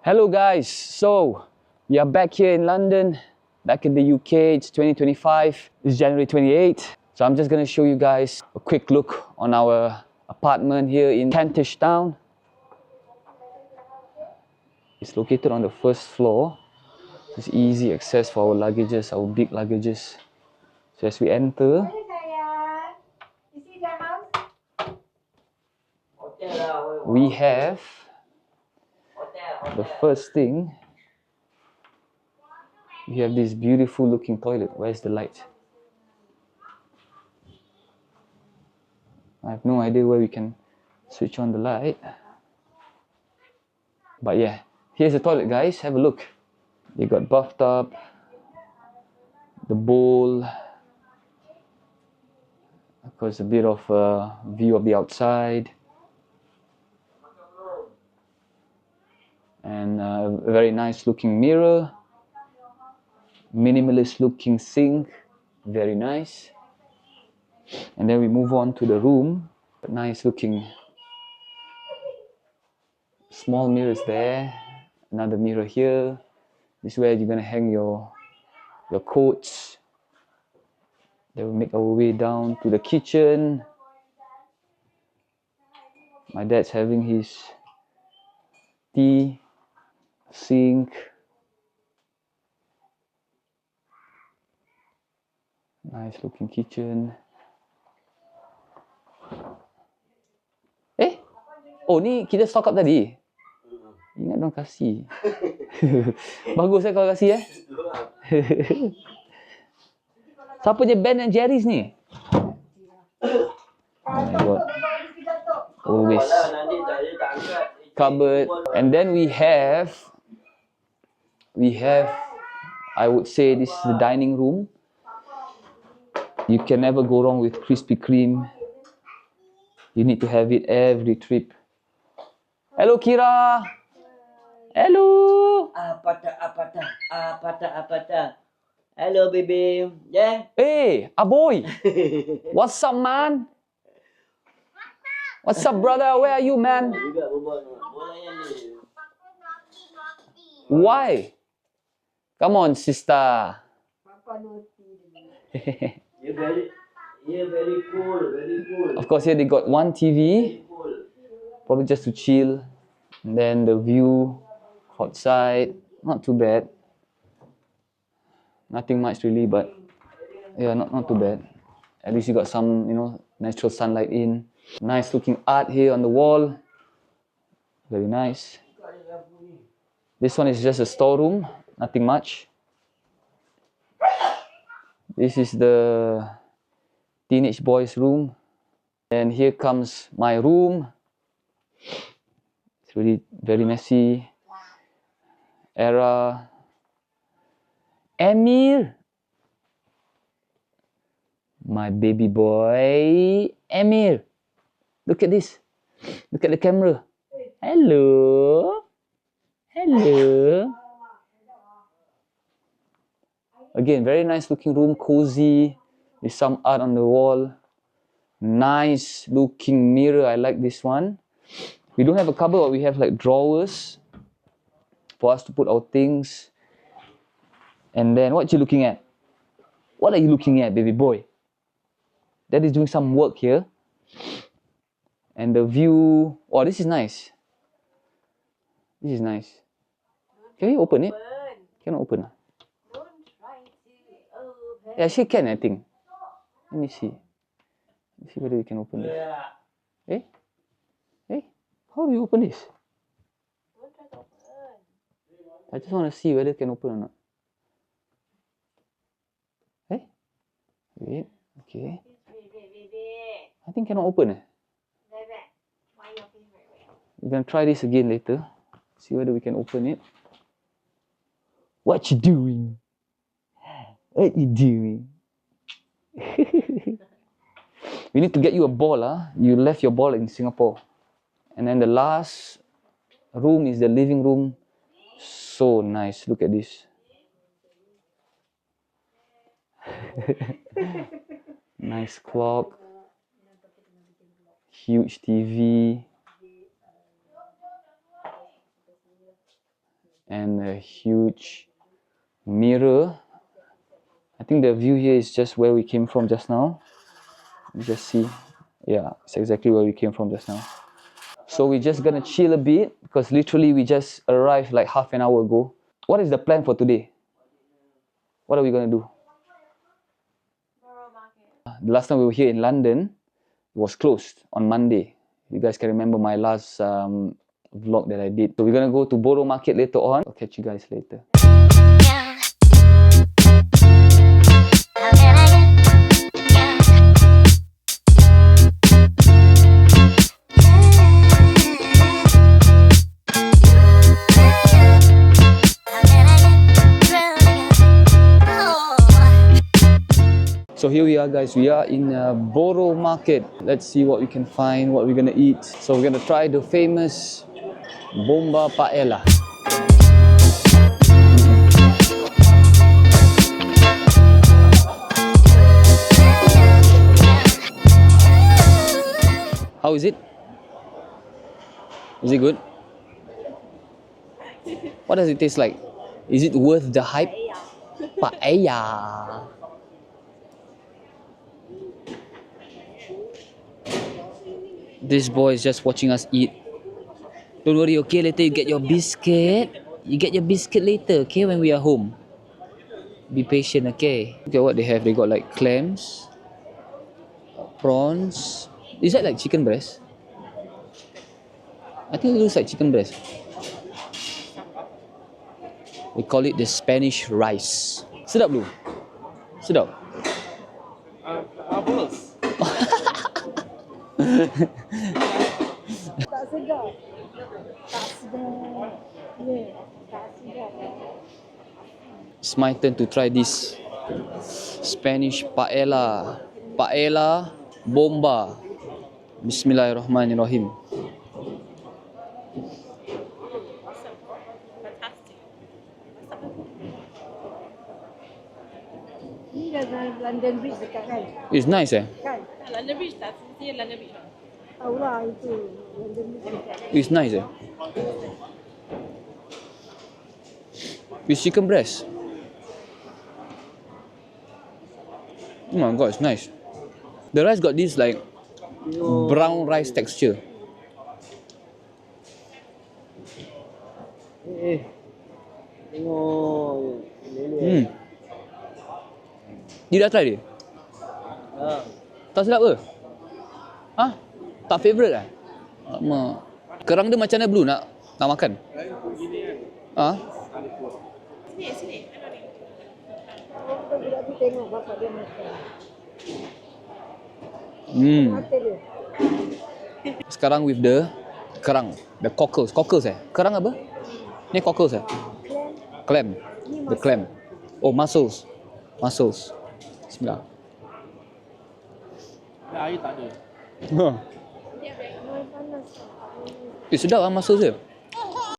Hello guys, so we are back here in London, back in the UK. It's 2025, it's January 28th. So I'm just going to show you guys a quick look on our apartment here in Kentish Town. It's located on the first floor. It's easy access for our luggages, our big luggages. So as we enter, we have the first thing. We have this beautiful looking toilet. Where's the light? I have no idea where we can switch on the light. But yeah, here's the toilet, guys. Have a look. They got bathtub, the bowl, of course a bit of a view of the outside, and a very nice looking mirror, minimalist looking sink, very nice. And then we move on to the room. Nice looking small mirrors there, another mirror here. This is where you're gonna hang your coats. Then we make our way down to the kitchen. My dad's having his tea, sink. Nice looking kitchen. Oh ni kita stock up tadi. Ingat dong kasih. Bagus kalau kasih Siapa je Ben and Jerry's ni? Oh my god. Always. Cupboard. And then we have, I would say this is the dining room. You can never go wrong with Krispy Kreme. You need to have it every trip. Hello Kira. Hello. Apata. Hello baby. Yeah. Hey, aboy. What's up, man? What's up, brother? Where are you, man? Why? Come on, sister. You're very cool. Of course, here they got one TV, probably just to chill. And then the view outside, not too bad. Nothing much really, but yeah, not too bad. At least you got some, natural sunlight in. Nice looking art here on the wall. Very nice. This one is just a storeroom, nothing much. This is the teenage boys' room. And here comes my room. It's really very messy. Era. Emir. My baby boy. Emir. Look at this. Look at the camera. Hello. Hello. Again, very nice looking room, cozy. With some art on the wall. Nice looking mirror. I like this one. We don't have a cupboard, but we have like drawers for us to put our things. And then what you looking at? What are you looking at, baby boy? Dad is doing some work here. And the view, oh, this is nice. This is nice. Can you open it? Cannot open. Don't try to open. Yeah, she can, I think. Let me see. Let's see whether we can open this. Hey? How do you open this? Don't try to open. I just want to see whether it can open or not. Hey? Wait. Okay. Wait. I think cannot open. Why your face very well? We're gonna try this again later. See whether we can open it. What you doing? What you doing? We need to get you a ball. You left your ball in Singapore. And then the last room is the living room. So nice. Look at this. Nice clock. Huge TV. and a huge mirror. I think the view here is just where we came from just now. You just see, yeah, it's exactly where we came from just now. So we're just gonna chill a bit because literally we just arrived like half an hour ago. What is the plan for today? What are we gonna do? Borough Market. The last time we were here in London, it was closed on Monday. You guys can remember my last vlog that I did. So we're gonna go to Borough Market later on. I'll catch you guys later. So here we are guys, we are in Borough Market. Let's see what we can find, what we're gonna eat. So we're gonna try the famous Bomba Paella. How is it? Is it good? What does it taste like? Is it worth the hype? Paella. This boy is just watching us eat. Don't worry, okay? Later you get your biscuit. You get your biscuit later, okay? When we are home. Be patient, okay? Look at what they have. They got like clams, prawns. Is that like chicken breast? I think it looks like chicken breast. We call it the Spanish rice. Sedap dulu. Sedap. Marvelous. Tak sedap. Tak sedap. Ya, tak sedap. It's my turn to try this Spanish paella. Paella bomba. Bismillahirrahmanirrahim. Ni dah London Bridge dekat kan? It's nice eh? Kan? London Bridge tak sini London Bridge. Tahu lah itu. London Bridge dekat. It's nice eh? It's chicken breast. Oh my god, it's nice. The rice got this like brown rice texture. Tengok. You dah try dia? Tak sedap ke? Ha? Tak favourite lah? Alamak. Kerang dia macam mana Blue nak makan? Ha? Sini, sini. Budak tu tengok bapak dia makan. Mata dia. Sekarang with the kerang. The cockles. Cockles eh? Kerang apa? Ni cockles eh? Clam. Clam. The clam. Oh, mussels. Mussels. Bismillah. Air tak ada. Ha. Panas. Sedap lah mussels dia.